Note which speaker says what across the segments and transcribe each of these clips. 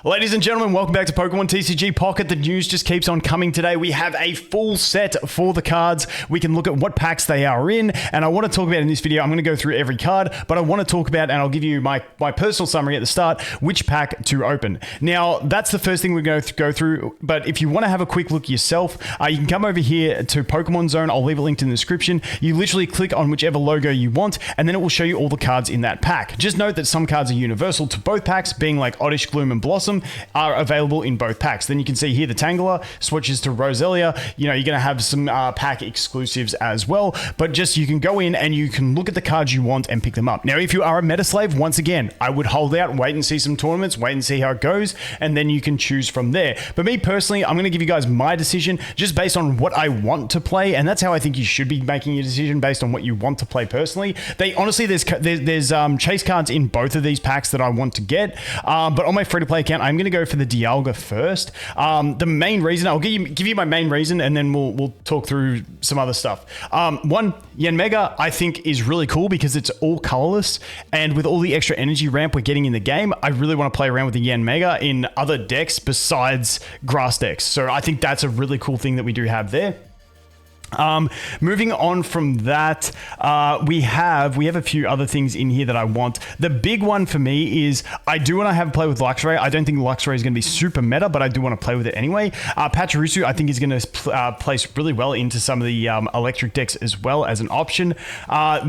Speaker 1: Ladies and gentlemen, welcome back to Pokemon TCG Pocket. The news just keeps on coming today. We have a full set for the cards. We can look at what packs they are in, and I want to talk about in this video, I'm going to go through every card, but I want to talk about, and I'll give you my personal summary at the start, which pack to open. Now, that's the first thing we're going to go through, but if you want to have a quick look yourself, you can come over here to Pokemon Zone. I'll leave a link in the description. You literally click on whichever logo you want, and then it will show you all the cards in that pack. Just note that some cards are universal to both packs, being like Oddish, Gloom, and Blossom are available in both packs. Then you can see here the Tangela switches to Roselia. You know, you're going to have some pack exclusives as well, but just you can go in and you can look at the cards you want and pick them up. Now, if you are a meta slave, once again, I would hold out, wait and see some tournaments, wait and see how it goes, and then you can choose from there. But me personally, I'm going to give you guys my decision just based on what I want to play, and that's how I think you should be making your decision, based on what you want to play personally. Honestly, there's chase cards in both of these packs that I want to get, but on my free-to-play account, I'm going to go for the Dialga first. The main reason, I'll give you my main reason, and then we'll talk through some other stuff. One, Yanmega, I think is really cool because it's all colorless, and with all the extra energy ramp we're getting in the game, I really want to play around with the Yanmega in other decks besides grass decks. So I think that's a really cool thing that we do have there. Moving on from that, we have a few other things in here that I want. The big one for me is I do want to have a play with Luxray. I don't think Luxray is going to be super meta, but I do want to play with it anyway. Pachirisu, I think, is going to place really well into some of the electric decks as well as an option.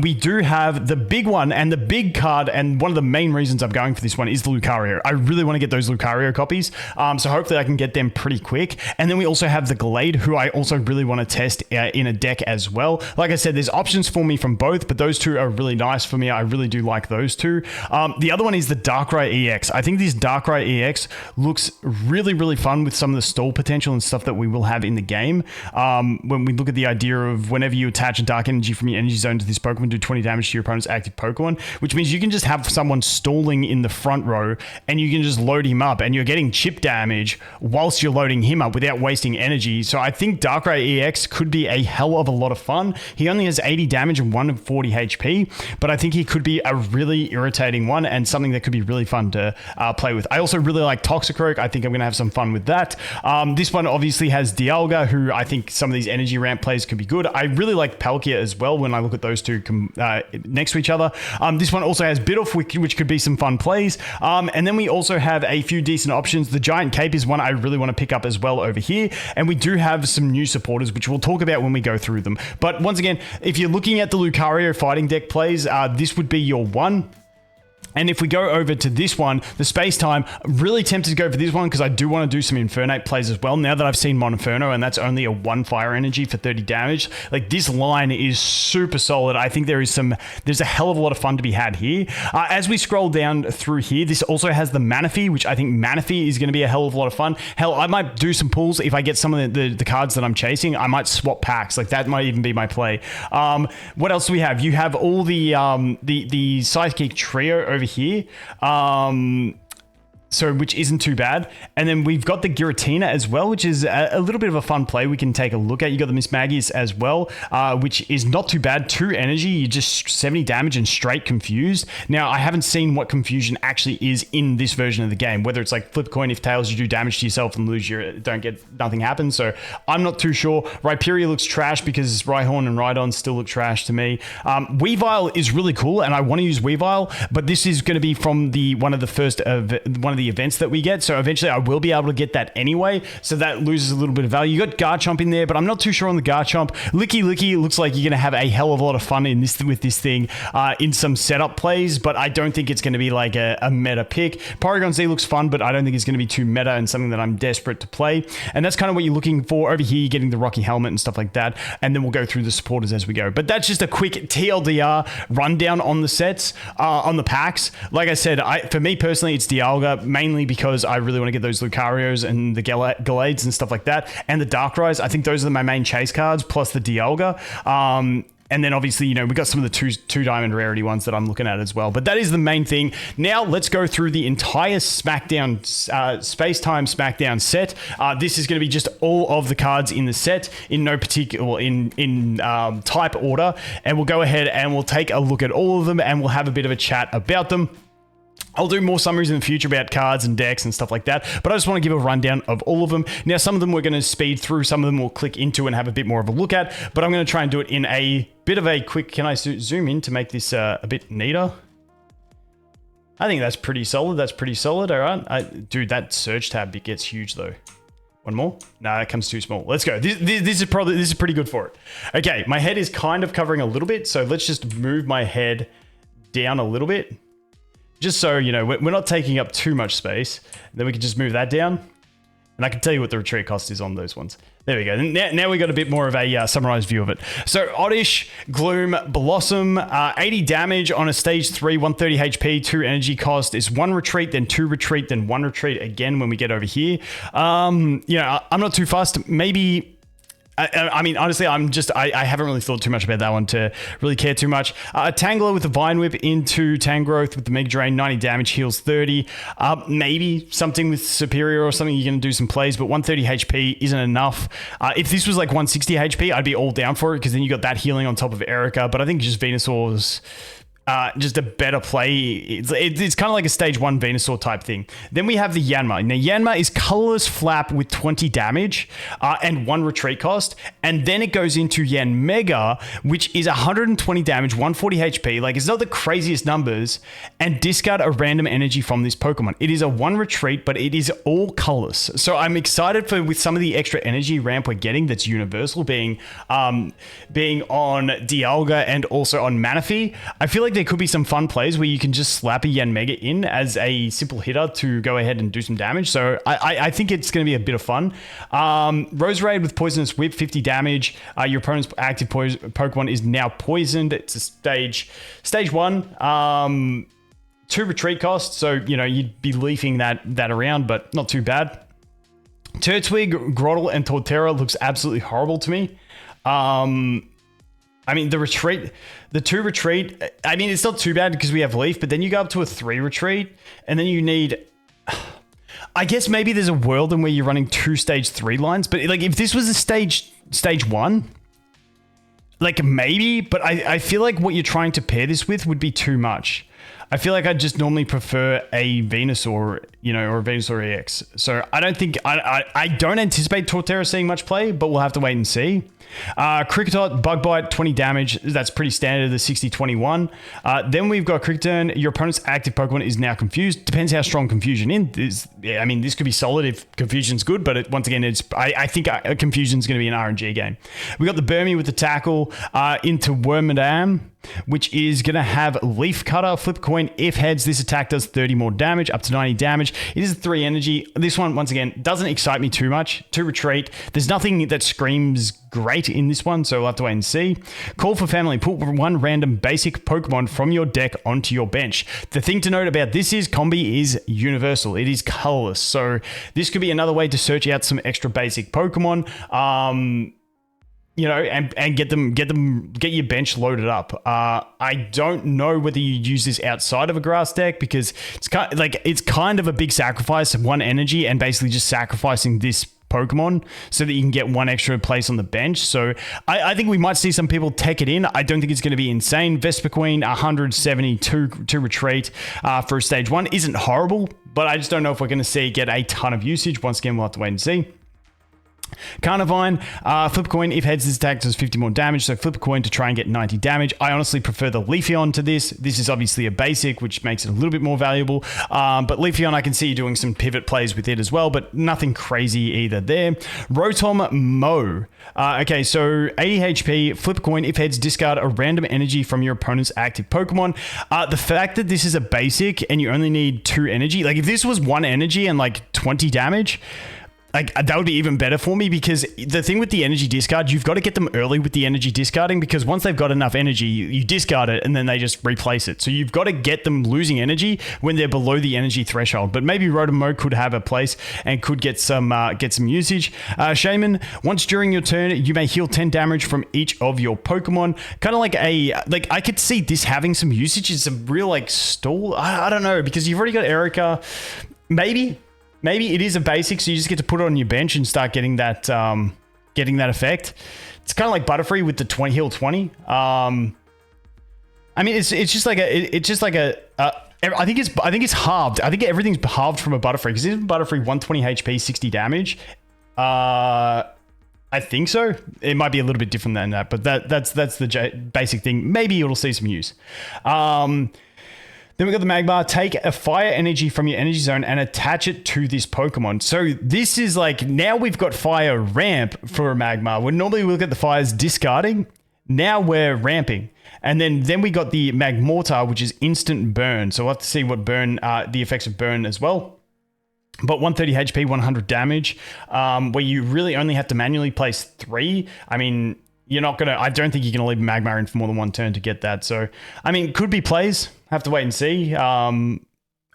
Speaker 1: We do have the big one and the big card, and one of the main reasons I'm going for this one is the Lucario. I really want to get those Lucario copies, so hopefully I can get them pretty quick. And then we also have the Glade, who I also really want to test in a deck as well. Like I said, there's options for me from both, but those two are really nice for me. I really do like those two. The other one is the Darkrai EX. I think this Darkrai EX looks really, really fun with some of the stall potential and stuff that we will have in the game. When we look at the idea of whenever you attach a dark energy from your energy zone to this Pokemon, do 20 damage to your opponent's active Pokemon, which means you can just have someone stalling in the front row and you can just load him up and you're getting chip damage whilst you're loading him up without wasting energy. So I think Darkrai EX could be a hell of a lot of fun. He only has 80 damage and 140 HP, but I think he could be a really irritating one and something that could be really fun to play with. I also really like Toxicroak. I think I'm going to have some fun with that. This one obviously has Dialga, who I think some of these energy ramp plays could be good. I really like Palkia as well when I look at those two next to each other. This one also has Bidoof, which could be some fun plays. And then we also have a few decent options. The Giant Cape is one I really want to pick up as well over here. And we do have some new supporters, which we'll talk about when we go through them. But once again, if you're looking at the Lucario fighting deck plays, this would be your one. And if we go over to this one, the Space-Time, really tempted to go for this one because I do want to do some Infernape plays as well. Now that I've seen Moninferno, and that's only a 1 fire energy for 30 damage, like this line is super solid. I think there's a hell of a lot of fun to be had here. As we scroll down through here, this also has the Manaphy, which I think Manaphy is going to be a hell of a lot of fun. Hell, I might do some pulls if I get some of the cards that I'm chasing. I might swap packs. Like that might even be my play. What else do we have? You have all the Psychic Trio over here, which isn't too bad. And then we've got the Giratina as well, which is a little bit of a fun play we can take a look at. You got the Miss Magius as well, which is not too bad. 2 energy, you just 70 damage and straight confused. Now, I haven't seen what confusion actually is in this version of the game, whether it's like flip coin, if tails, you do damage to yourself and lose nothing happens. So I'm not too sure. Rhyperior looks trash because Rhyhorn and Rhydon still look trash to me. Weavile is really cool, and I want to use Weavile, but this is going to be from one of the events that we get, so eventually I will be able to get that anyway, so that loses a little bit of value. You got Garchomp in there, but I'm not too sure on the Garchomp. Licky looks like you're going to have a hell of a lot of fun with this thing in some setup plays, but I don't think it's going to be like a meta pick. Porygon Z looks fun, but I don't think it's going to be too meta and something that I'm desperate to play, and that's kind of what you're looking for over here. You're getting the Rocky Helmet and stuff like that, and then we'll go through the supporters as we go. But that's just a quick TLDR rundown on the sets, on the packs. Like I said, for me personally, it's Dialga, mainly because I really want to get those Lucarios and the Galades and stuff like that, and the Darkrai's. I think those are my main chase cards, plus the Dialga. And then obviously, we got some of the two diamond rarity ones that I'm looking at as well. But that is the main thing. Now let's go through the entire Smackdown, Space-Time Smackdown set. This is going to be just all of the cards in the set in no particular, in type order. And we'll go ahead and we'll take a look at all of them and we'll have a bit of a chat about them. I'll do more summaries in the future about cards and decks and stuff like that, but I just want to give a rundown of all of them. Now, some of them we're going to speed through, some of them we'll click into and have a bit more of a look at, but I'm going to try and do it in a bit of a quick... Can I zoom in to make this a bit neater? I think that's pretty solid. That's pretty solid. All right. Dude, that search tab, it gets huge though. One more? No, it comes too small. Let's go. This is pretty good for it. Okay, my head is kind of covering a little bit, so let's just move my head down a little bit. Just so, you know, we're not taking up too much space. Then we can just move that down. And I can tell you what the retreat cost is on those ones. There we go. Now we got a bit more of a summarized view of it. So Oddish, Gloom, Blossom, 80 damage on a stage 3, 130 HP, 2 energy cost. Is 1 retreat, then 2 retreat, then 1 retreat again when we get over here. You know, I'm not too fussed. Maybe... I mean, honestly, I haven't really thought too much about that one to really care too much. Tangler with the Vine Whip into Tangrowth with the Mega Drain, 90 damage, heals 30. Maybe something with Superior or something, you're going to do some plays, but 130 HP isn't enough. If this was like 160 HP, I'd be all down for it because then you got that healing on top of Erica, but I think just Venusaur's... just a better play. It's kind of like a stage 1 Venusaur type thing. Then we have the Yanma. Now, Yanma is colorless flap with 20 damage and 1 retreat cost. And then it goes into Yan Mega, which is 120 damage, 140 HP. Like, it's not the craziest numbers. And discard a random energy from this Pokemon. It is a 1 retreat, but it is all colorless. So I'm excited with some of the extra energy ramp we're getting that's universal, being on Dialga and also on Manaphy. I feel like there could be some fun plays where you can just slap a Yan Mega in as a simple hitter to go ahead and do some damage. So I think it's going to be a bit of fun. Roserade with Poisonous Whip, 50 damage. Your opponent's active Pokemon is now poisoned. It's a stage 1. 2 retreat costs, so you know you'd be leafing that around, but not too bad. Turtwig, Grotle, and Torterra looks absolutely horrible to me. I mean, the 2 retreat, I mean, it's not too bad because we have Leaf, but then you go up to a 3 retreat, and then you need... I guess maybe there's a world in where you're running 2 stage 3 lines, but like if this was a stage 1, like maybe, but I feel like what you're trying to pair this with would be too much. I feel like I'd just normally prefer a Venusaur, you know, or a Venusaur EX. So I don't think, I don't anticipate Torterra seeing much play, but we'll have to wait and see. Kricketot, Bug Bite, 20 damage. That's pretty standard, the 60-21. Then we've got Kricketon. Your opponent's active Pokemon is now confused. Depends how strong Confusion is. Yeah, I mean, this could be solid if Confusion's good, but once again, I think Confusion's going to be an RNG game. We got the Burmy with the Tackle into Wormadam, which is going to have Leaf Cutter, flip a coin. If heads, this attack does 30 more damage, up to 90 damage. It is 3 energy. This one, once again, doesn't excite me too much. 2 retreat. There's nothing that screams great in this one, so we'll have to wait and see. Call for family. Put 1 random basic Pokemon from your deck onto your bench. The thing to note about this is Combi is universal. It is colorless, so this could be another way to search out some extra basic Pokemon. You know, and get your bench loaded up. I don't know whether you use this outside of a grass deck because it's kind of a big sacrifice of 1 energy and basically just sacrificing this Pokemon so that you can get 1 extra place on the bench. So I think we might see some people take it in. I don't think it's going to be insane. Vespiquen, 172 to retreat for a stage 1 isn't horrible, but I just don't know if we're going to see get a ton of usage. Once again, we'll have to wait and see. Carnivine, flip a coin. If heads, this attack does 50 more damage, so flip a coin to try and get 90 damage. I honestly prefer the Leafeon to this. This is obviously a basic, which makes it a little bit more valuable. But Leafeon, I can see you doing some pivot plays with it as well, but nothing crazy either there. Rotom Mo. Okay, so 80 HP, flip a coin. If heads, discard a random energy from your opponent's active Pokemon. The fact that this is a basic and you only need 2 energy, like if this was 1 energy and like 20 damage, like that would be even better for me, because the thing with the energy discard, you've got to get them early with the energy discarding, because once they've got enough energy, you discard it and then they just replace it. So you've got to get them losing energy when they're below the energy threshold. But maybe Rotom could have a place and could get some usage. Shaman, once during your turn, you may heal 10 damage from each of your Pokemon. Kind of like I could see this having some usage. It's a real like stall. I don't know, because you've already got Erica. Maybe it is a basic, so you just get to put it on your bench and start getting that effect. It's kind of like Butterfree with the heal 20. I mean, it's just like a I think it's halved. I think everything's halved from a Butterfree, because isn't Butterfree 120 HP, 60 damage? I think so. It might be a little bit different than that, but that's the basic thing. Maybe it'll see some use. Then we got the Magmar. Take a fire energy from your energy zone and attach it to this Pokemon. So this is like, now we've got fire ramp for a Magmar. When normally we look at the fires discarding, now we're ramping. And then we got the Magmortar, which is instant burn. So we'll have to see what burn, the effects of burn as well. But 130 HP, 100 damage, where you really only have to manually place 3. I mean, you're not going to... I don't think you're going to leave Magmar in for more than 1 turn to get that. So, I mean, could be plays. Have to wait and see.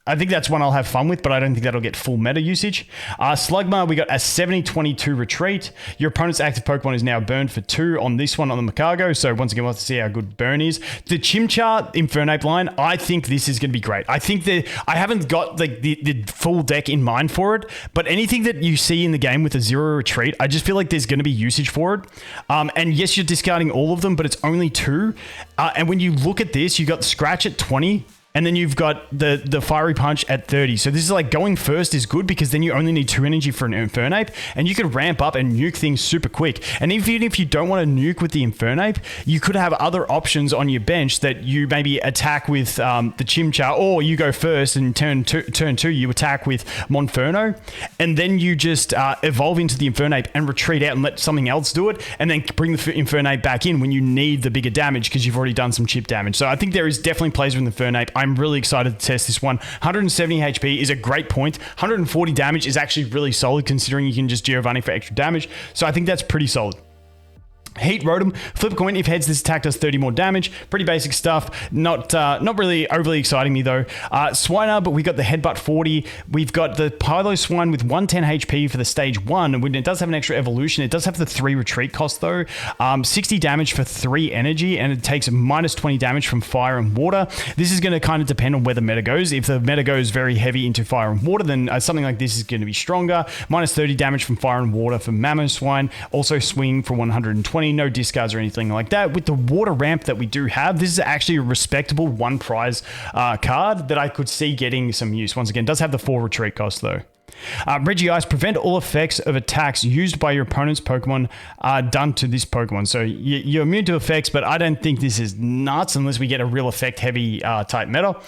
Speaker 1: I think that's one I'll have fun with, but I don't think that'll get full meta usage. Slugma, we got a 70-22 retreat. Your opponent's active Pokemon is now burned for 2 on this one on the Makago. So once again, we'll have to see how good burn is. The Chimchar Infernape line, I think this is going to be great. I think that I haven't got the full deck in mind for it, but anything that you see in the game with a 0 retreat, I just feel like there's going to be usage for it. And yes, you're discarding all of them, but it's only 2. And when you look at this, you got Scratch at 20. And then you've got the Fiery Punch at 30. So this is like going first is good, because then you only need 2 energy for an Infernape, and you could ramp up and nuke things super quick. And even if you don't want to nuke with the Infernape, you could have other options on your bench that you maybe attack with the Chimchar, or you go first and turn 2 you attack with Monferno, and then you just evolve into the Infernape and retreat out and let something else do it, and then bring the Infernape back in when you need the bigger damage, because you've already done some chip damage. So I think there is definitely plays with the Infernape. I'm really excited to test this one. 170 HP is a great point. 140 damage is actually really solid, considering you can just Giovanni for extra damage. So I think that's pretty solid. Heat Rotom, flip a coin. If heads, this attack does 30 more damage. Pretty basic stuff. Not really overly exciting me though. Swinub, but we got the Headbutt 40. We've got the Piloswine with 110 HP for the stage 1. And it does have an extra evolution. It does have the 3 retreat cost though. 60 damage for 3 energy, and it takes minus 20 damage from fire and water. This is going to kind of depend on where the meta goes. If the meta goes very heavy into fire and water, then something like this is going to be stronger. Minus 30 damage from fire and water for Mamoswine. Also swing for 120. No discards or anything like that. With the water ramp that we do have, this is actually a respectable 1 prize card that I could see getting some use. Once again, does have the 4 retreat cost though. Regice, prevent all effects of attacks used by your opponent's Pokemon done to this Pokemon. So you're immune to effects, but I don't think this is nuts unless we get a real effect heavy type meta.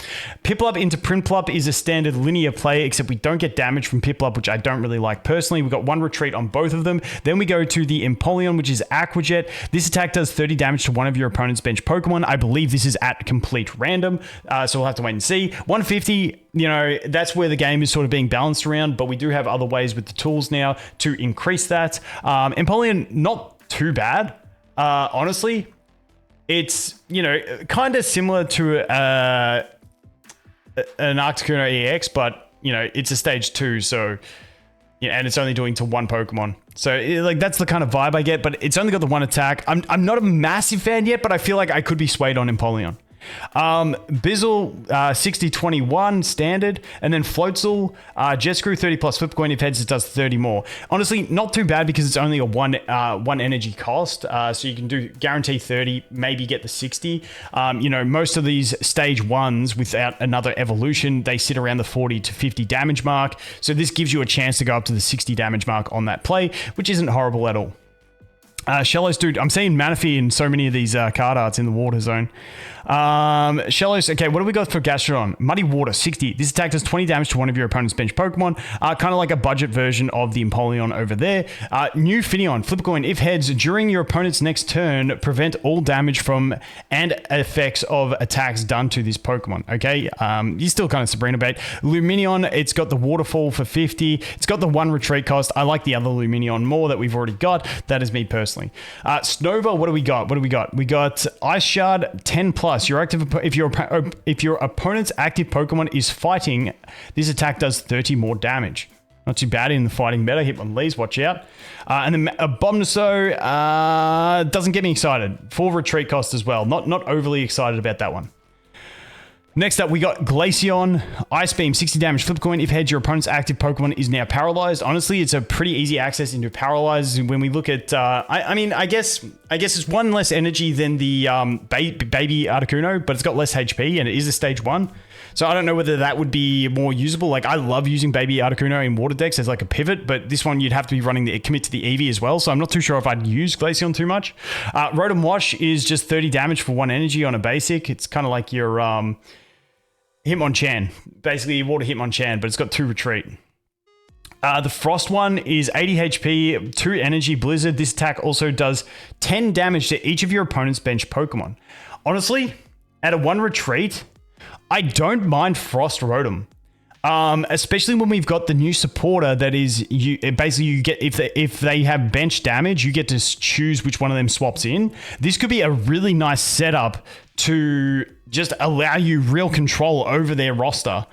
Speaker 1: Piplup into Prinplup is a standard linear play, except we don't get damage from Piplup, which I don't really like personally. We've got 1 retreat on both of them. Then we go to the Empoleon, which is Aquajet. This attack does 30 damage to one of your opponent's bench Pokemon. I believe this is at complete random, so we'll have to wait and see. 150, you know, that's where the game is sort of being balanced around, but we do have other ways with the tools now to increase that. Empoleon, not too bad. Honestly, it's, you know, kind of similar to an Articuno EX, but, you know, it's a stage 2, so, yeah, and it's only doing to 1 Pokemon. So, like, that's the kind of vibe I get, but it's only got the 1 attack. I'm not a massive fan yet, but I feel like I could be swayed on Empoleon. Bizzle, 60-21 standard, and then Floatzel, Jet Screw 30 plus flip coin. If heads, it does 30 more. Honestly, not too bad, because it's only a one energy cost, so you can do guarantee 30, maybe get the 60. You know, most of these stage 1s without another evolution, they sit around the 40 to 50 damage mark, so this gives you a chance to go up to the 60 damage mark on that play, which isn't horrible at all. Shellos, dude, I'm seeing Manaphy in so many of these card arts in the water zone. Shellos, okay, what do we got for Gastrodon? Muddy Water, 60. This attack does 20 damage to one of your opponent's bench Pokemon. Kind of like a budget version of the Empoleon over there. New Finneon, flip a coin. If heads, during your opponent's next turn, prevent all damage from and effects of attacks done to this Pokemon. Okay, you're still kind of Sabrina bait. Luminion, it's got the Waterfall for 50. It's got the 1 retreat cost. I like the other Luminion more that we've already got. That is me personally. Snova, what do we got? We got Ice Shard 10 plus. Your active, if your opponent's active Pokemon is fighting, this attack does 30 more damage. Not too bad in the fighting meta. Hitmonlees, watch out. And then Abominaso doesn't get me excited. 4 retreat cost as well. Not overly excited about that one. Next up, we got Glaceon, Ice Beam, 60 damage, flip coin. If heads, your opponent's active Pokemon is now paralyzed. Honestly, it's a pretty easy access into paralyzed. When we look at, I guess it's 1 less energy than the baby Articuno, but it's got less HP and it is a stage 1. So I don't know whether that would be more usable. Like, I love using Baby Articuno in water decks as like a pivot, but this one you'd have to be running the commit to the Eevee as well. So I'm not too sure if I'd use Glaceon too much. Rotom Wash is just 30 damage for 1 energy on a basic. It's kind of like your Hitmonchan. Basically, water Hitmonchan, but it's got 2 retreat. The Frost one is 80 HP, 2 energy Blizzard. This attack also does 10 damage to each of your opponent's bench Pokemon. Honestly, at a 1 retreat, I don't mind Frost Rotom. Especially when we've got the new supporter that is, basically you get, if they have bench damage, you get to choose which one of them swaps in. This could be a really nice setup to just allow you real control over their roster.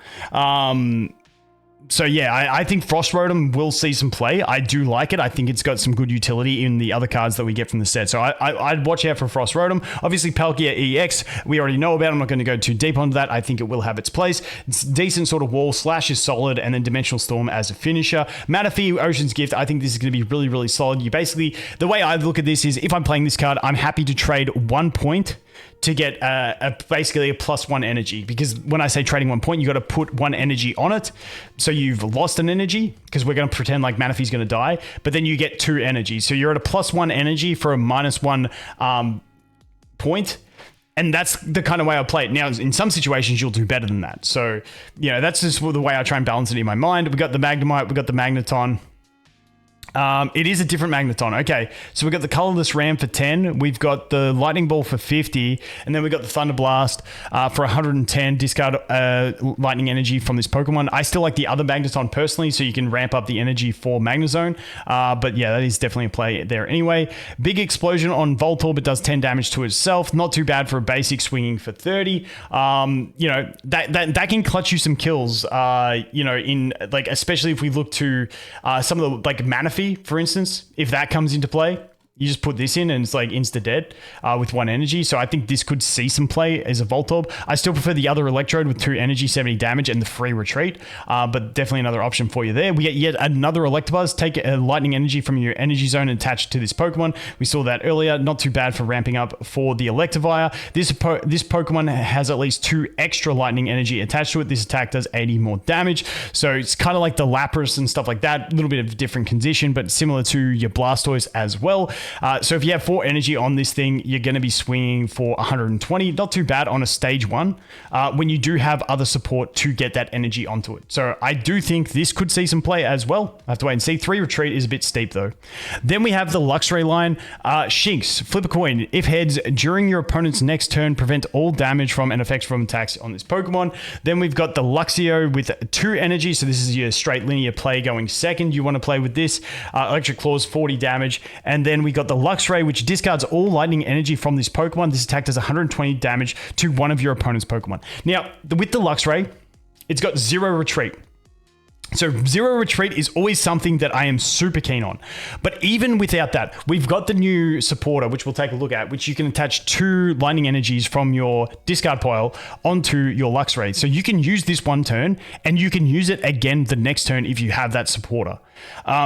Speaker 1: So yeah, I think Frost Rotom will see some play. I do like it. I think it's got some good utility in the other cards that we get from the set. So I'd watch out for Frost Rotom. Obviously, Palkia EX, we already know about. I'm not going to go too deep onto that. I think it will have its place. It's decent sort of wall. Slash is solid, and then Dimensional Storm as a finisher. Manaphy, Ocean's Gift, I think this is going to be really, really solid. You basically, the way I look at this is if I'm playing this card, I'm happy to trade 1 point to get basically a +1 energy, because when I say trading 1 point, you got to put 1 energy on it. So you've lost an energy because we're going to pretend like Manaphy's going to die, but then you get 2 energy. So you're at a +1 energy for a -1 point. And that's the kind of way I play it. Now, in some situations, you'll do better than that. So, you know, that's just the way I try and balance it in my mind. We got the Magnemite, we got the Magneton. It is a different Magneton. Okay, so we've got the Colorless Ram for 10. We've got the Lightning Ball for 50. And then we've got the Thunder Blast for 110. Discard Lightning Energy from this Pokemon. I still like the other Magneton personally, so you can ramp up the energy for Magnezone. But yeah, that is definitely a play there anyway. Big Explosion on Voltorb. It does 10 damage to itself. Not too bad for a basic, swinging for 30. You know, that can clutch you some kills, you know, in like, especially if we look to some of the like Manaphy, for instance, if that comes into play, you just put this in and it's like insta-dead with 1 energy. So I think this could see some play as a Voltorb. I still prefer the other Electrode with 2 energy, 70 damage, and the free retreat. But definitely another option for you there. We get yet another Electabuzz. Take a lightning energy from your energy zone and attach it to this Pokemon. We saw that earlier. Not too bad for ramping up for the Electivire. This Pokemon has at least 2 extra lightning energy attached to it. This attack does 80 more damage. So it's kind of like the Lapras and stuff like that. A little bit of a different condition, but similar to your Blastoise as well. So if you have 4 energy on this thing, you're going to be swinging for 120. Not too bad on a stage 1 when you do have other support to get that energy onto it. So I do think this could see some play as well. I have to wait and see. 3 retreat is a bit steep though. Then we have the Luxray line. Shinx, flip a coin. If heads, during your opponent's next turn, prevent all damage from and effects from attacks on this Pokemon. Then we've got the Luxio with 2 energy. So this is your straight linear play going second. You want to play with this. Electric Claws, 40 damage. And then we got the Luxray, which discards all lightning energy from this Pokemon. This attack does 120 damage to one of your opponent's Pokemon. Now, with the Luxray, it's got 0 retreat. So 0 retreat is always something that I am super keen on. But even without that, we've got the new supporter, which we'll take a look at, which you can attach 2 lightning energies from your discard pile onto your Luxray. So you can use this 1 turn, and you can use it again the next turn if you have that supporter.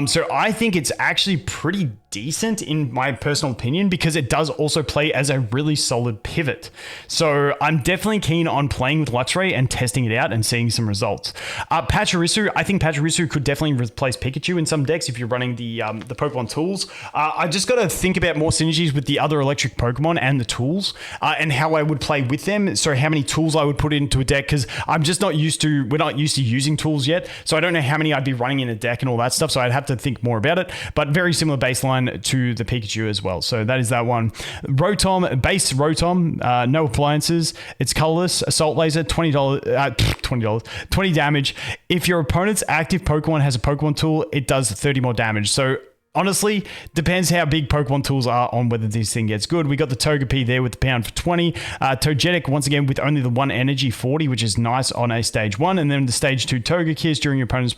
Speaker 1: So I think it's actually pretty decent in my personal opinion, because it does also play as a really solid pivot. So I'm definitely keen on playing with Luxray and testing it out and seeing some results. Pachirisu, I think Pachirisu could definitely replace Pikachu in some decks if you're running the Pokemon tools. I just got to think about more synergies with the other electric Pokemon and the tools and how I would play with them. So how many tools I would put into a deck, because I'm just not used to, we're not used to using tools yet. So I don't know how many I'd be running in a deck and all that stuff. So I'd have to think more about it, but very similar baseline to the Pikachu as well. So that is that one. Rotom, base Rotom, no appliances. It's colorless, assault laser, $20, 20 damage. If your opponent's active Pokemon has a Pokemon tool, it does 30 more damage. So honestly, depends how big Pokemon tools are on whether this thing gets good. We got the Togepi there with the pound for 20. Togetic, once again, with only the 1 energy, 40, which is nice on a stage 1. And then the stage 2 Togekiss during your opponent's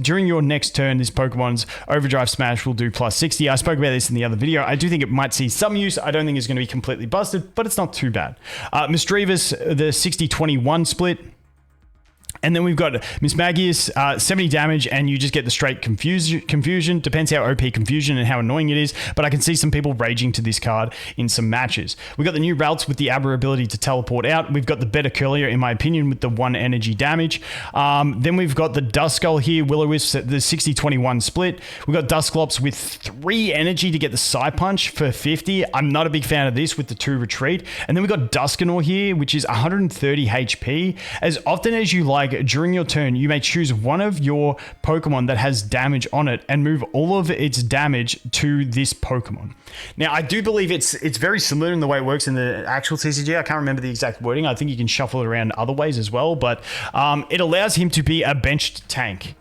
Speaker 1: during your next turn, this Pokemon's Overdrive Smash will do plus 60. I spoke about this in the other video. I do think it might see some use. I don't think it's going to be completely busted, but it's not too bad. Misdreavus, the 60-21 split. And then we've got Miss Magius, 70 damage, and you just get the straight confusion. Depends how OP confusion and how annoying it is, but I can see some people raging to this card in some matches. We've got the new routes with the Aber ability to teleport out. We've got the better Curlier, in my opinion, with the 1 energy damage. Then we've got the Duskull here, Will-O-Wisp, the 60-21 split. We've got Dusclops with 3 energy to get the Psy Punch for 50. I'm not a big fan of this with the 2 retreat. And then we've got Duskanor here, which is 130 HP. As often as you like, during your turn, you may choose one of your Pokemon that has damage on it and move all of its damage to this Pokemon. Now, I do believe it's very similar in the way it works in the actual TCG. I can't remember the exact wording. I think you can shuffle it around other ways as well, but it allows him to be a benched tank,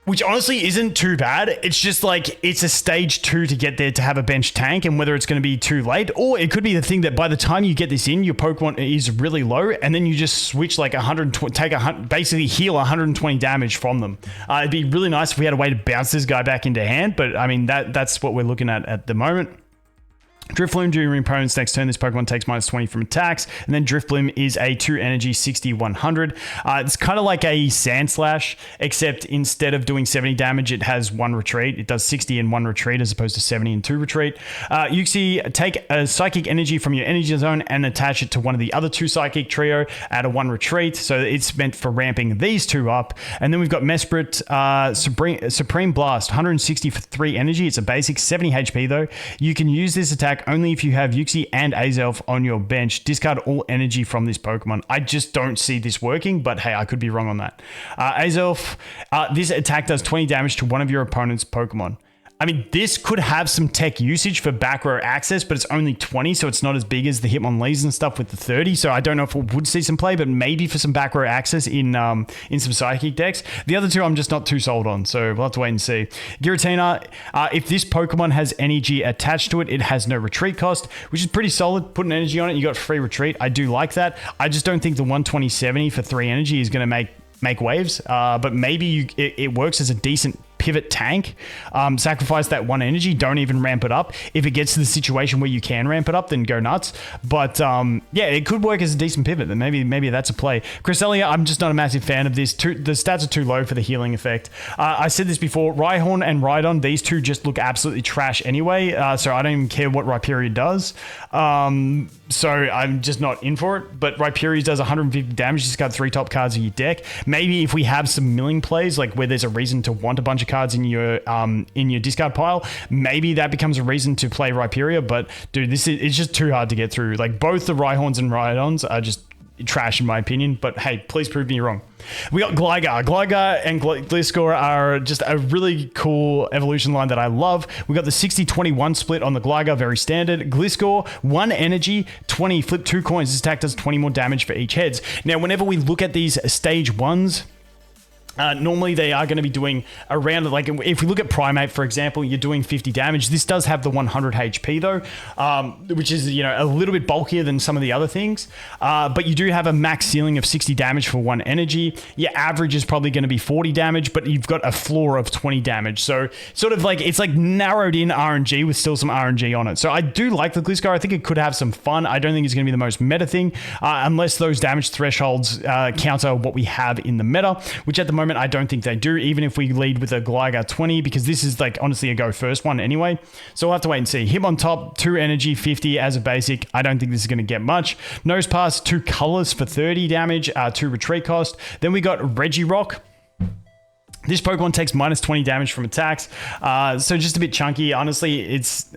Speaker 1: which honestly isn't too bad. It's just like, it's a stage 2 to get there to have a bench tank, and whether it's going to be too late, or it could be the thing that by the time you get this in, your Pokemon is really low, and then you just switch like 120, basically heal 120 damage from them. It'd be really nice if we had a way to bounce this guy back into hand, but I mean, that's what we're looking at the moment. Drifloon during opponent's next turn. This Pokemon takes -20 from attacks. And then Drifloon is a 2 energy 60-100. It's kind of like a Sand Slash, except instead of doing 70 damage, it has 1 retreat. It does 60 and 1 retreat as opposed to 70 and 2 retreat. Yuxi, take a Psychic Energy from your energy zone and attach it to one of the other 2 Psychic trio at a 1 retreat. So it's meant for ramping these 2 up. And then we've got Mesprit, Supreme Blast, 160 for 3 energy. It's a basic 70 HP though. You can use this attack only if you have Yuxi and Azelf on your bench. Discard all energy from this Pokemon. I just don't see this working, but hey, I could be wrong on that. Azelf, this attack does 20 damage to one of your opponent's Pokemon. I mean, this could have some tech usage for back row access, but it's only 20, so it's not as big as the Hitmonlees and stuff with the 30. So I don't know if it would see some play, but maybe for some back row access in some Psychic decks. The other 2 I'm just not too sold on, so we'll have to wait and see. Giratina, if this Pokemon has energy attached to it, it has no retreat cost, which is pretty solid. Put an energy on it, you got free retreat. I do like that. I just don't think the 120-70 for 3 energy is going to make waves, but maybe it works as a decent pivot tank. Sacrifice that 1 energy, don't even ramp it up. If it gets to the situation where you can ramp it up, then go nuts. But yeah, it could work as a decent pivot, then maybe that's a play. Cresselia, I'm just not a massive fan of this. The stats are too low for the healing effect. I said this before, Rhyhorn and Rhydon, these 2 just look absolutely trash anyway, so I don't even care what Rhyperior does. So I'm just not in for it. But Rhyperior does 150 damage, discard 3 top cards of your deck. Maybe if we have some milling plays, like where there's a reason to want a bunch of cards in your discard pile, maybe that becomes a reason to play Rhyperior. But dude, it's just too hard to get through. Like both the Rhyhorns and Rhydons are just trash in my opinion, but hey, please prove me wrong. We got Gligar. Gligar and Gliscor are just a really cool evolution line that I love. We got the 60-21 split on the Gligar, very standard. Gliscor, 1 energy, 20, flip 2 coins. This attack does 20 more damage for each heads. Now, whenever we look at these stage 1s, normally they are going to be doing around, like if we look at Primate, for example, you're doing 50 damage. This does have the 100 HP though, which is, you know, a little bit bulkier than some of the other things. But you do have a max ceiling of 60 damage for 1 energy. Your average is probably going to be 40 damage, but you've got a floor of 20 damage. So sort of like, it's like narrowed in RNG with still some RNG on it. So I do like the Gliscor. I think it could have some fun. I don't think it's going to be the most meta thing, unless those damage thresholds counter what we have in the meta, which at the moment I don't think they do, even if we lead with a Gligar 20, because this is like honestly a go first one anyway. So we'll have to wait and see. Him on top, 2 energy, 50 as a basic. I don't think this is going to get much. Nose Pass, 2 colors for 30 damage, 2 retreat cost. Then we got Regirock. This Pokemon takes -20 damage from attacks. So just a bit chunky. Honestly, it's...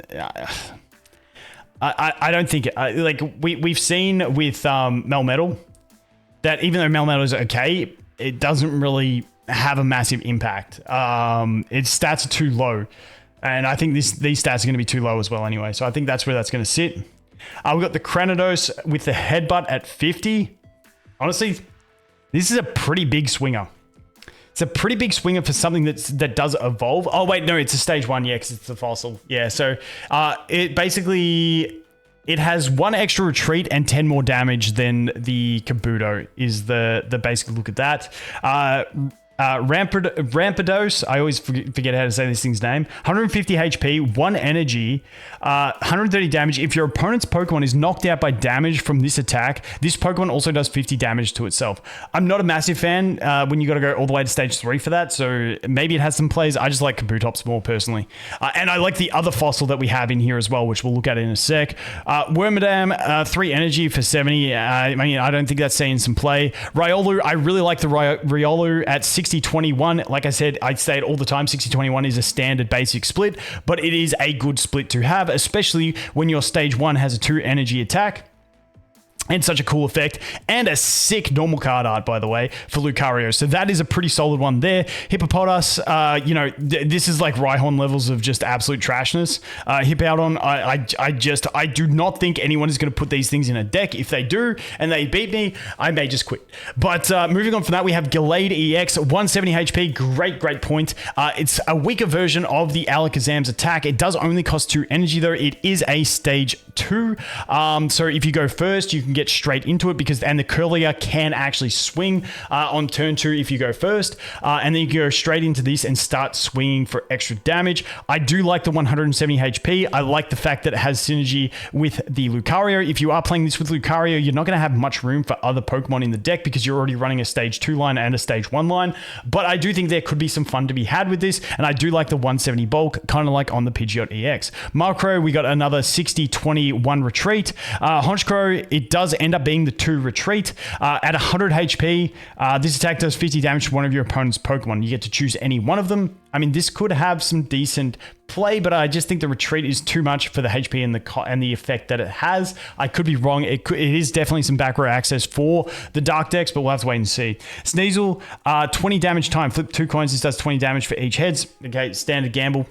Speaker 1: I don't think... like, we've seen with Melmetal that even though Melmetal is okay, it doesn't really have a massive impact. Its stats are too low. And I think these stats are going to be too low as well anyway. So I think that's where that's going to sit. We've got the Cranidos with the Headbutt at 50. Honestly, this is a pretty big swinger. It's a pretty big swinger for something that does evolve. Oh, wait, no, it's a stage 1. Yeah, because it's a fossil. Yeah, so it basically... It has 1 extra retreat and 10 more damage than the Kabuto is the basic look at that. Rampardos, I always forget how to say this thing's name. 150 HP, 1 energy, 130 damage. If your opponent's Pokemon is knocked out by damage from this attack, this Pokemon also does 50 damage to itself. I'm not a massive fan when you got to go all the way to stage 3 for that, so maybe it has some plays. I just like Kabutops more personally. And I like the other fossil that we have in here as well, which we'll look at in a sec. Wormadam, 3 energy for 70. I mean, I don't think that's seeing some play. Riolu, I really like the Riolu at 60-21. Like I said, I say it all the time, 60-21 is a standard basic split, but it is a good split to have, especially when your stage 1 has a 2 energy attack. And such a cool effect, and a sick normal card art, by the way, for Lucario. So that is a pretty solid one there. Hippopotas, you know, this is like Rhyhorn levels of just absolute trashness. Hippowdon, I do not think anyone is going to put these things in a deck. If they do, and they beat me, I may just quit. But moving on from that, we have Gallade EX, 170 HP, great point. It's a weaker version of the Alakazam's attack. It does only cost 2 energy, though. It is a stage 2. So if you go first, you can get straight into it and the Curlier can actually swing on turn 2 if you go first, and then you go straight into this and start swinging for extra damage. I do like the 170 HP. I like the fact that it has synergy with the Lucario. If you are playing this with Lucario, you're not going to have much room for other Pokemon in the deck because you're already running a stage 2 line and a stage 1 line, but I do think there could be some fun to be had with this, and I do like the 170 bulk, kind of like on the Pidgeot EX. Markrow, we got another 60-21 retreat. Honchkrow, it does end up being the 2 retreat. At 100 HP, this attack does 50 damage to one of your opponent's Pokemon. You get to choose any one of them. I mean, this could have some decent play, but I just think the retreat is too much for the HP and the effect that it has. I could be wrong. It is definitely some back row access for the Dark decks, but we'll have to wait and see. Sneasel, 20 damage time. Flip 2 coins. This does 20 damage for each heads. Okay, standard gamble.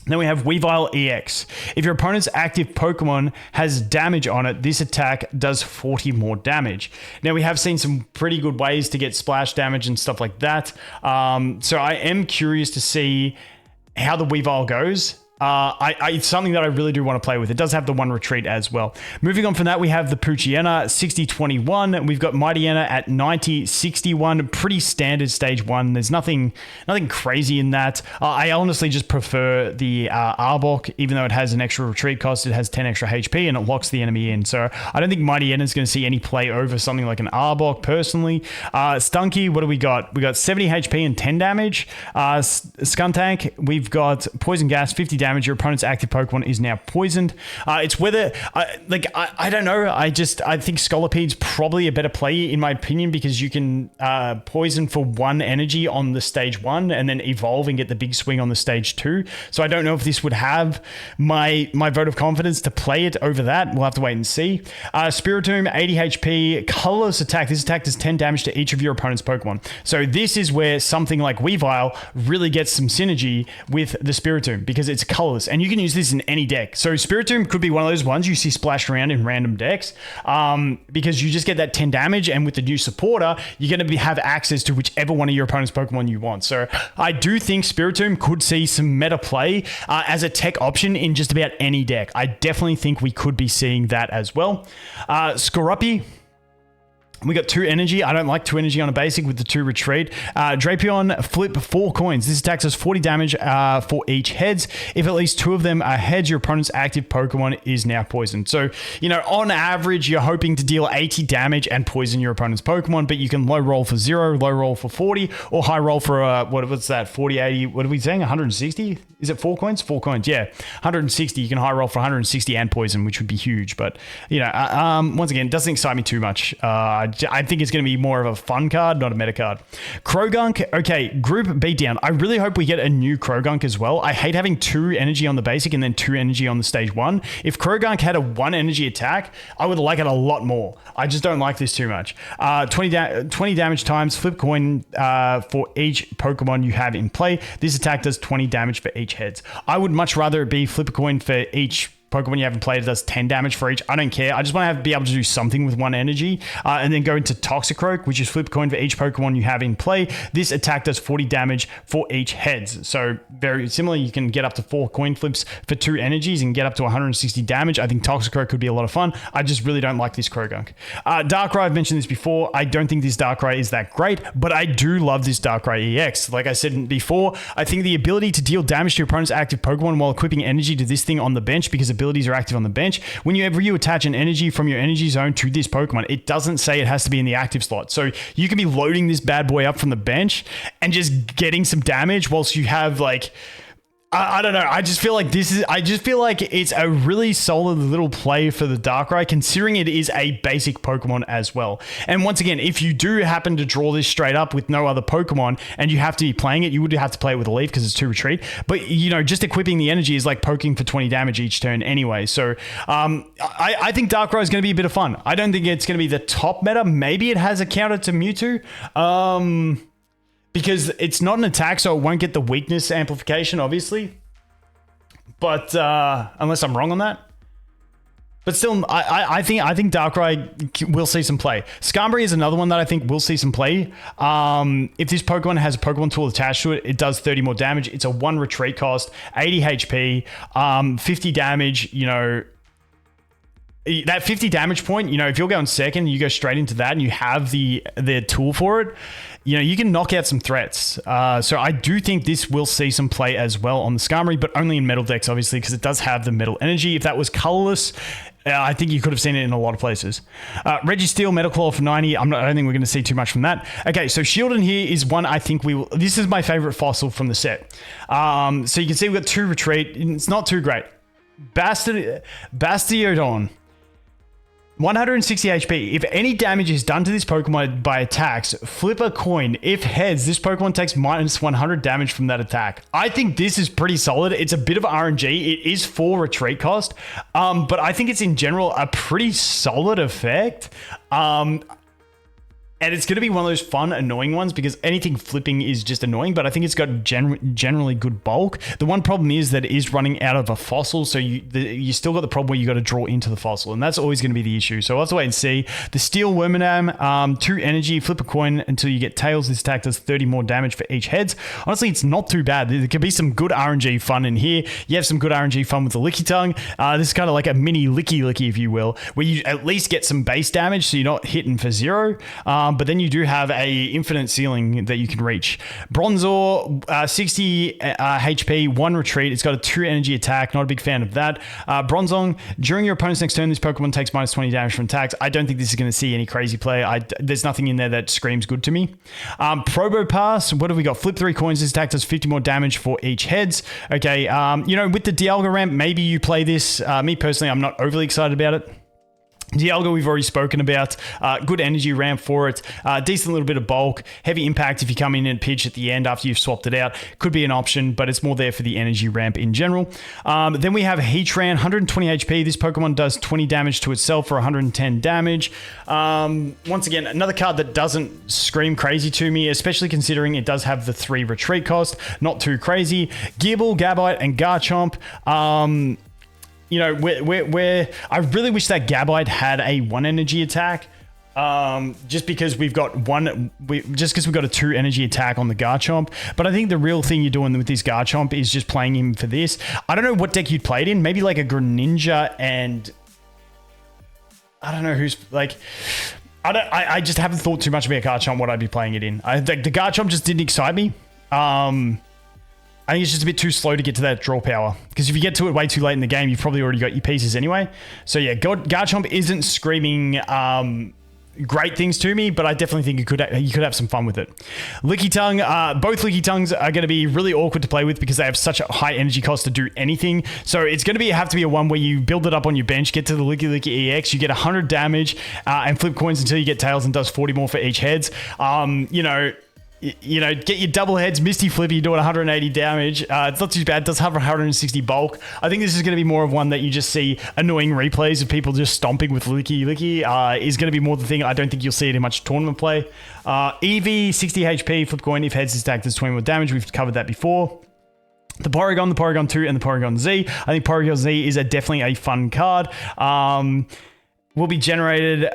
Speaker 1: Then we have Weavile EX. If your opponent's active Pokemon has damage on it, this attack does 40 more damage. Now, we have seen some pretty good ways to get splash damage and stuff like that. So I am curious to see how the Weavile goes. It's something that I really do want to play with. It does have the 1 retreat as well. Moving on from that, we have the Poochyena, 60-21. We've got Mightyena at 90-61. Pretty standard stage 1. There's nothing crazy in that. I honestly just prefer the Arbok, even though it has an extra retreat cost. It has 10 extra HP and it locks the enemy in. So I don't think Mightyena is going to see any play over something like an Arbok personally. Stunky, what do we got? We got 70 HP and 10 damage. Skuntank, we've got Poison Gas, 50 damage. Your opponent's active Pokemon is now poisoned. It's whether, I don't know. I think Scolopede's probably a better play in my opinion because you can poison for 1 energy on the stage 1 and then evolve and get the big swing on the stage 2. So I don't know if this would have my vote of confidence to play it over that. We'll have to wait and see. Spiritomb, 80 HP, colorless attack. This attack does 10 damage to each of your opponent's Pokemon. So this is where something like Weavile really gets some synergy with the Spiritomb because it's colorless, and you can use this in any deck. So Spiritomb could be one of those ones you see splashed around in random decks because you just get that 10 damage, and with the new supporter, you're going to have access to whichever one of your opponent's Pokemon you want. So I do think Spiritomb could see some meta play as a tech option in just about any deck. I definitely think we could be seeing that as well. Skorupi, we got 2 energy. I don't like 2 energy on a basic with the 2 retreat. Drapion, flip 4 coins. This attack does 40 damage for each heads. If at least 2 of them are heads, your opponent's active Pokemon is now poisoned. So, you know, on average, you're hoping to deal 80 damage and poison your opponent's Pokemon, but you can low roll for 0, low roll for 40, or high roll for, what's that, 40, 80, what are we saying, 160? Is it 4 coins? 4 coins, yeah. 160, you can high roll for 160 and poison, which would be huge. But, you know, once again, it doesn't excite me too much. I think it's going to be more of a fun card, not a meta card. Krogunk, okay, group beatdown. I really hope we get a new Krogunk as well. I hate having 2 energy on the basic and then 2 energy on the stage 1. If Krogunk had a 1 energy attack, I would like it a lot more. I just don't like this too much. 20 damage times, flip coin for each Pokemon you have in play. This attack does 20 damage for each heads. I would much rather it be flip a coin for each Pokemon you haven't played, it does 10 damage for each. I don't care. I just want to be able to do something with one energy. And then go into Toxicroak, which is flip a coin for each Pokemon you have in play. This attack does 40 damage for each heads. So very similar. You can get up to 4 coin flips for 2 energies and get up to 160 damage. I think Toxicroak could be a lot of fun. I just really don't like this Croagunk. Darkrai, I've mentioned this before. I don't think this Darkrai is that great, but I do love this Darkrai EX. Like I said before, I think the ability to deal damage to your opponent's active Pokemon while equipping energy to this thing on the bench, because abilities are active on the bench. Whenever you attach an energy from your energy zone to this Pokemon, it doesn't say it has to be in the active slot. So you can be loading this bad boy up from the bench and just getting some damage whilst you have like, I don't know. I just feel like it's a really solid little play for the Darkrai, considering it is a basic Pokemon as well. And once again, if you do happen to draw this straight up with no other Pokemon and you have to be playing it, you would have to play it with a leaf because it's 2 retreat. But, you know, just equipping the energy is like poking for 20 damage each turn anyway. So I think Darkrai is going to be a bit of fun. I don't think it's going to be the top meta. Maybe it has a counter to Mewtwo. Because it's not an attack, so it won't get the weakness amplification, obviously. But unless I'm wrong on that. But still, I think Darkrai will see some play. Skarmory is another one that I think will see some play. If this Pokemon has a Pokemon tool attached to it, it does 30 more damage. It's a 1 retreat cost, 80 HP, 50 damage, you know. That 50 damage point, you know, if you're going second, you go straight into that and you have the tool for it, you know, you can knock out some threats. So I do think this will see some play as well on the Skarmory, but only in metal decks, obviously, because it does have the metal energy. If that was colorless, I think you could have seen it in a lot of places. Registeel, Metal Claw for 90. I don't think we're going to see too much from that. Okay, so Shieldon here is one I think we will... This is my favorite fossil from the set. So you can see we've got 2 retreat. It's not too great. Bastiodon. 160 HP. If any damage is done to this Pokemon by attacks, flip a coin. If heads, this Pokemon takes minus 100 damage from that attack. I think this is pretty solid. It's a bit of RNG. It is 4 retreat cost, but I think it's in general a pretty solid effect. And it's going to be one of those fun, annoying ones because anything flipping is just annoying, but I think it's got generally good bulk. The one problem is that it is running out of a fossil, so you still got the problem where you got to draw into the fossil, and that's always going to be the issue. So we'll have to wait and see. The Steel Wormadam, 2 energy, flip a coin until you get tails. This attack does 30 more damage for each heads. Honestly, it's not too bad. There could be some good RNG fun in here. You have some good RNG fun with the Licky Tongue. This is kind of like a mini Licky, if you will, where you at least get some base damage, so you're not hitting for 0. But then you do have a infinite ceiling that you can reach. Bronzor, 60 HP, 1 retreat. It's got a 2 energy attack. Not a big fan of that. Bronzong, during your opponent's next turn, this Pokemon takes minus 20 damage from attacks. I don't think this is going to see any crazy play. There's nothing in there that screams good to me. Probopass, what have we got? Flip 3 coins. This attack does 50 more damage for each heads. Okay, you know, with the Dialga ramp, maybe you play this. Me personally, I'm not overly excited about it. Dialga we've already spoken about. Good energy ramp for it. Decent little bit of bulk. Heavy impact if you come in and pitch at the end after you've swapped it out. Could be an option, but it's more there for the energy ramp in general. Then we have Heatran, 120 HP. This Pokemon does 20 damage to itself for 110 damage. Once again, another card that doesn't scream crazy to me, especially considering it does have the 3 retreat cost. Not too crazy. Gearball, Gabite, and Garchomp. You know, where I really wish that Gabite had a 1 energy attack. Just because we've got a 2 energy attack on the Garchomp. But I think the real thing you're doing with this Garchomp is just playing him for this. I don't know what deck you'd play it in. Maybe like a Greninja and I don't know who's like. I just haven't thought too much about Garchomp. What I'd be playing it in. The Garchomp just didn't excite me. I think it's just a bit too slow to get to that draw power. Because if you get to it way too late in the game, you've probably already got your pieces anyway. So yeah, Garchomp isn't screaming great things to me, but I definitely think you could have some fun with it. Licky Tongue, both Licky Tongues are going to be really awkward to play with because they have such a high energy cost to do anything. So it's going to have to be a one where you build it up on your bench, get to the Licky EX, you get 100 damage, and flip coins until you get tails and does 40 more for each heads. You know, get your double heads, Misty Flip, you're doing 180 damage. It's not too bad. It does have 160 bulk. I think this is going to be more of one that you just see annoying replays of people just stomping with Licky. Is going to be more the thing. I don't think you'll see it in much tournament play. Eevee, 60 HP, flip coin. If heads is stacked, does 20 more damage. We've covered that before. the Porygon 2, and the Porygon Z. I think Porygon Z is definitely a fun card. Will be generated,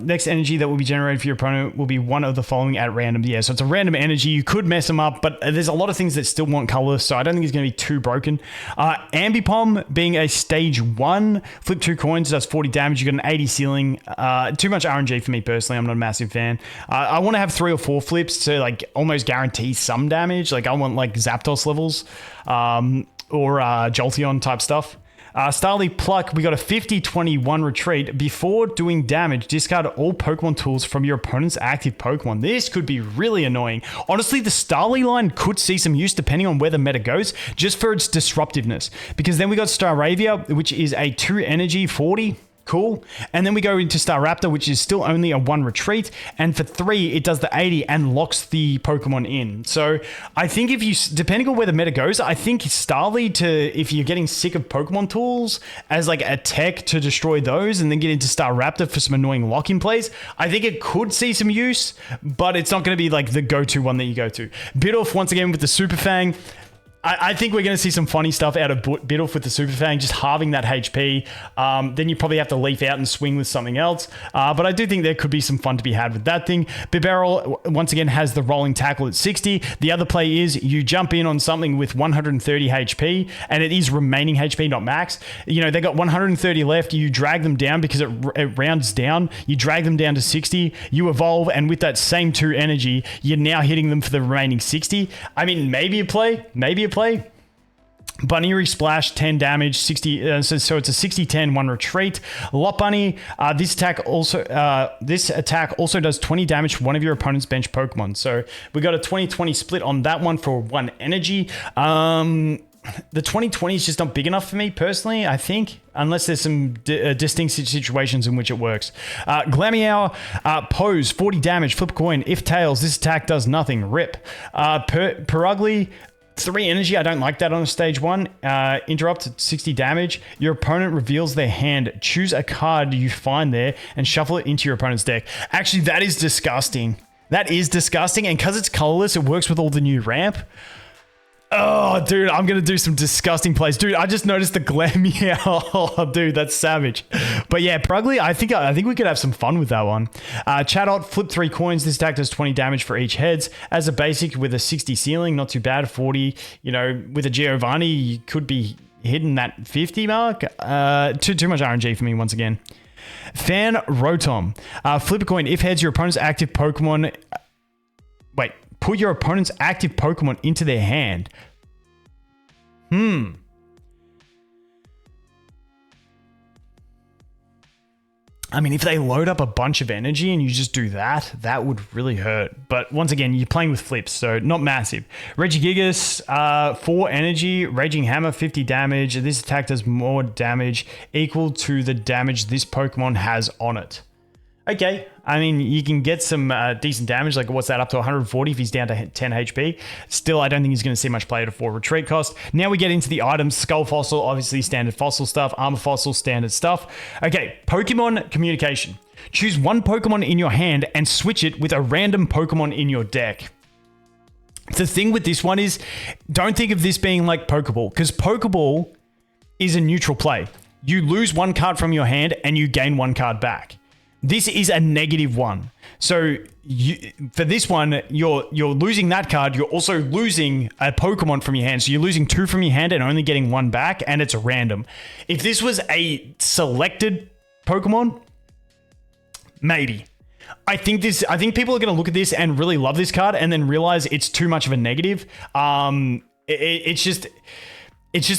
Speaker 1: next energy that will be generated for your opponent will be one of the following at random. Yeah, so it's a random energy. You could mess them up, but there's a lot of things that still want colorless, so I don't think it's going to be too broken. Ambipom being a stage 1, flip 2 coins, does 40 damage. You got an 80 ceiling. Too much RNG for me personally. I'm not a massive fan. I want to have 3 or 4 flips to like almost guarantee some damage. Like I want like Zapdos levels or Jolteon type stuff. Starly Pluck, we got a 50-21 retreat. Before doing damage, discard all Pokemon tools from your opponent's active Pokemon. This could be really annoying. Honestly, the Starly line could see some use depending on where the meta goes, just for its disruptiveness. Because then we got Staravia, which is a 2 energy, 40. Cool. And then we go into Staraptor, which is still only a 1 retreat. And for 3, it does the 80 and locks the Pokemon in. So I think if you, depending on where the meta goes, I think Starly if you're getting sick of Pokemon tools as like a tech to destroy those and then get into Staraptor for some annoying lock-in plays, I think it could see some use, but it's not going to be like the go-to one that you go to. Bidoof, once again, with the Super Fang. I think we're going to see some funny stuff out of Bidoof with the Super Fang, just halving that HP. Then you probably have to leaf out and swing with something else. But I do think there could be some fun to be had with that thing. Bibarel, once again, has the rolling tackle at 60. The other play is you jump in on something with 130 HP, and it is remaining HP, not max. You know, they got 130 left. You drag them down because it rounds down. You drag them down to 60. You evolve, and with that same 2 energy, you're now hitting them for the remaining 60. I mean, maybe a play. Bunny Splash, 10 damage, 60. So it's a 60-10 1 retreat. Lot Bunny. This attack also does 20 damage to one of your opponent's bench Pokemon. So we got a 20-20 split on that one for 1 energy. The 20-20 is just not big enough for me personally, I think, unless there's some distinct situations in which it works. Glameow, pose, 40 damage, flip a coin. If tails, this attack does nothing. Rip. Perugly, 3 energy. I don't like that on a stage 1. Interrupt, 60 damage. Your opponent reveals their hand. Choose a card you find there and shuffle it into your opponent's deck. Actually, that is disgusting. That is disgusting. And because it's colorless, it works with all the new ramp. Oh, dude, I'm going to do some disgusting plays. Dude, I just noticed the Glameow. Oh, dude, that's savage. But yeah, Perugly, I think we could have some fun with that one. Chatot, flip 3 coins. This attack does 20 damage for each heads. As a basic with a 60 ceiling, not too bad. 40, you know, with a Giovanni, you could be hitting that 50 mark. Too much RNG for me once again. Fan Rotom. Flip a coin. If heads, your opponent's active Pokemon... Put your opponent's active Pokemon into their hand. I mean, if they load up a bunch of energy and you just do that, that would really hurt. But once again, you're playing with flips, so not massive. Regigigas, 4 energy, Raging Hammer, 50 damage. This attack does more damage equal to the damage this Pokemon has on it. Okay, I mean, you can get some decent damage, like what's that, up to 140 if he's down to 10 HP. Still, I don't think he's going to see much play at a 4 retreat cost. Now we get into the items. Skull Fossil, obviously standard fossil stuff. Armor Fossil, standard stuff. Okay, Pokemon Communication. Choose 1 Pokemon in your hand and switch it with a random Pokemon in your deck. The thing with this one is, don't think of this being like Pokeball, because Pokeball is a neutral play. You lose 1 card from your hand and you gain 1 card back. This is a -1. So for this one, you're losing that card. You're also losing a Pokemon from your hand. So you're losing 2 from your hand and only getting 1 back, and it's random. If this was a selected Pokemon, maybe. I think people are going to look at this and really love this card and then realize it's too much of a negative. It's just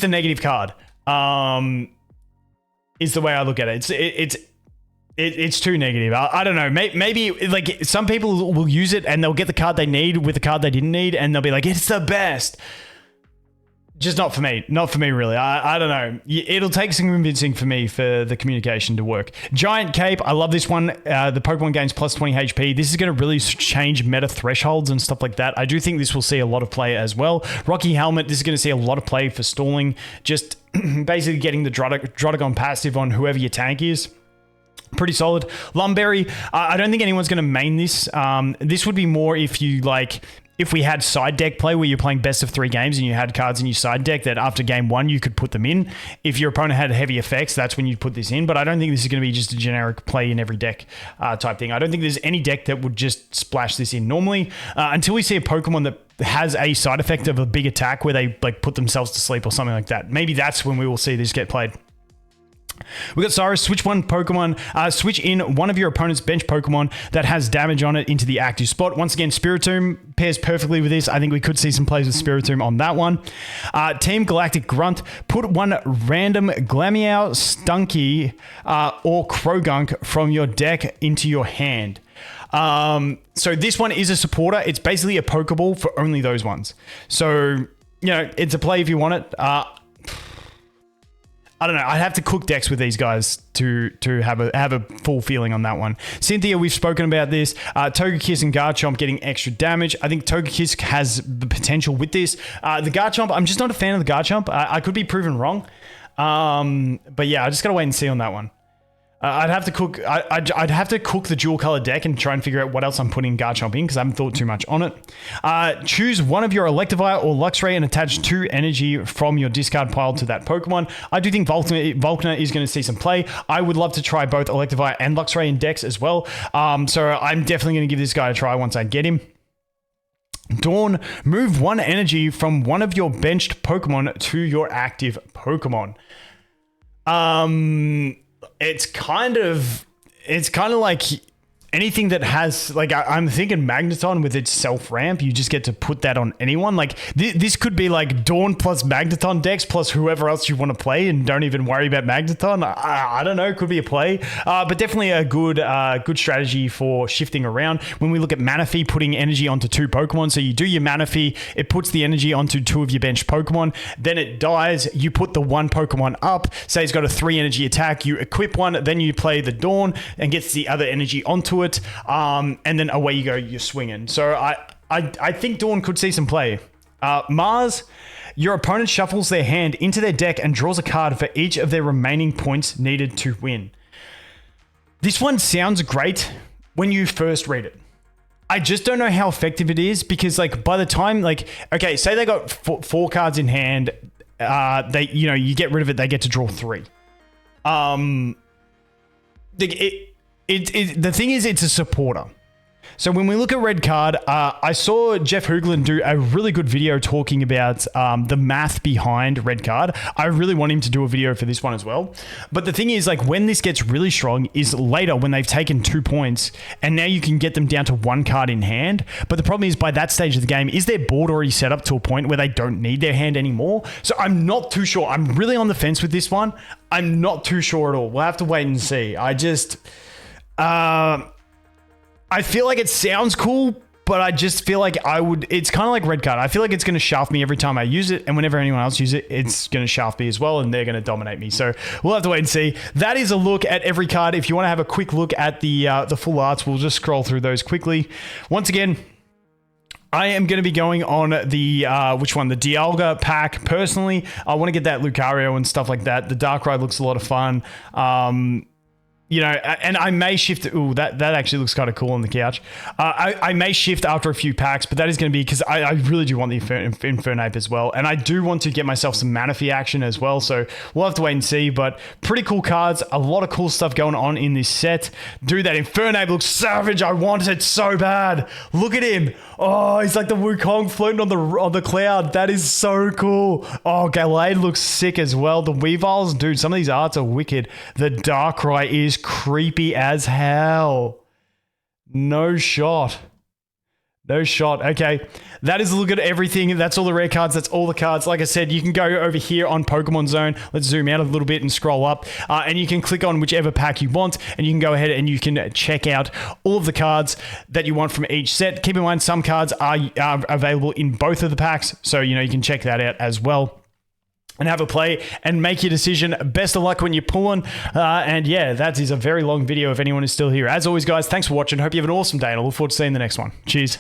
Speaker 1: a negative card. Is the way I look at it. It's too negative. I don't know. Maybe like some people will use it and they'll get the card they need with the card they didn't need, and they'll be like, it's the best. Just not for me. Not for me, really. I don't know. It'll take some convincing for me for the communication to work. Giant Cape. I love this one. The Pokemon gains plus 20 HP. This is going to really change meta thresholds and stuff like that. I do think this will see a lot of play as well. Rocky Helmet. This is going to see a lot of play for stalling. Just basically getting the Drotagon passive on whoever your tank is. Pretty solid. Lumberry, I don't think anyone's going to main this. This would be more if you like if we had side deck play where you're playing best of 3 games and you had cards in your side deck that after game 1 you could put them in. If your opponent had heavy effects, that's when you'd put this in. But I don't think this is going to be just a generic play in every deck type thing. I don't think there's any deck that would just splash this in normally until we see a Pokemon that has a side effect of a big attack where they like put themselves to sleep or something like that. Maybe that's when we will see this get played. We got Cyrus, switch switch in one of your opponent's bench Pokemon that has damage on it into the active spot. Once again, Spiritomb pairs perfectly with this. I think we could see some plays with Spiritomb on that one. Team Galactic Grunt, put one random Glameow, Stunky, or Krogunk from your deck into your hand. So this one is a supporter. It's basically a Pokeball for only those ones. So, it's a play if you want it. I don't know. I'd have to cook decks with these guys to have a full feeling on that one. Cynthia, we've spoken about this. Togekiss and Garchomp getting extra damage. I think Togekiss has the potential with this. The Garchomp, I'm just not a fan of the Garchomp. I could be proven wrong. But yeah, I just got to wait and see on that one. I'd have to cook. I'd have to cook the dual color deck and try and figure out what else I'm putting Garchomp in because I haven't thought too much on it. Choose one of your Electivire or Luxray and attach 2 energy from your discard pile to that Pokemon. I do think Volkner is going to see some play. I would love to try both Electivire and Luxray in decks as well. So I'm definitely going to give this guy a try once I get him. Dawn, move 1 energy from one of your benched Pokemon to your active Pokemon. It's kind of like anything that has, like, I'm thinking Magneton with its self-ramp, you just get to put that on anyone. Like, this could be like Dawn plus Magneton decks plus whoever else you want to play and don't even worry about Magneton. I don't know, could be a play. But definitely a good strategy for shifting around. When we look at Manaphy putting energy onto 2 Pokemon, so you do your Manaphy, it puts the energy onto 2 of your benched Pokemon, then it dies, you put the 1 Pokemon up, say it's got a 3 energy attack, you equip one, then you play the Dawn and gets the other energy onto it, and then away you go, you're swinging. So I think Dawn could see some play. Mars, your opponent shuffles their hand into their deck and draws a card for each of their remaining points needed to win. This one sounds great when you first read it. I just don't know how effective it is because, like, by the time, like, okay, say they got 4 cards in hand, you get rid of it, they get to draw 3. The thing is, it's a supporter. So when we look at red card, I saw Jeff Hoogland do a really good video talking about the math behind red card. I really want him to do a video for this one as well. But the thing is, like, when this gets really strong is later when they've taken 2 points and now you can get them down to 1 card in hand. But the problem is, by that stage of the game, is their board already set up to a point where they don't need their hand anymore? So I'm not too sure. I'm really on the fence with this one. I'm not too sure at all. We'll have to wait and see. I feel like it sounds cool, but I just feel like it's kind of like red card. I feel like it's going to shaft me every time I use it, and whenever anyone else uses it, it's going to shaft me as well, and they're going to dominate me. So we'll have to wait and see. That is a look at every card. If you want to have a quick look at the full arts, we'll just scroll through those quickly. Once again, I am going to be going on the, the Dialga pack. Personally, I want to get that Lucario and stuff like that. The Darkrai looks a lot of fun. And I may shift. Ooh, that actually looks kind of cool on the couch. I may shift after a few packs, but that is going to be because I really do want the Infernape as well. And I do want to get myself some Manaphy action as well. So we'll have to wait and see. But pretty cool cards. A lot of cool stuff going on in this set. Dude, that Infernape looks savage. I want it so bad. Look at him. Oh, he's like the Wukong floating on the cloud. That is so cool. Oh, Gallade looks sick as well. The Weaviles, dude, some of these arts are wicked. The Darkrai is creepy as hell. No shot. Okay, that is a look at everything. That's all the rare cards. That's all the cards. Like I said, you can go over here on Pokemon Zone. Let's zoom out a little bit and scroll up. And you can click on whichever pack you want. And you can go ahead and you can check out all of the cards that you want from each set. Keep in mind, some cards are available in both of the packs. So, you can check that out as well. And have a play and make your decision. Best of luck when you're pulling. And yeah, that is a very long video if anyone is still here. As always, guys, thanks for watching. Hope you have an awesome day, and I look forward to seeing the next one. Cheers.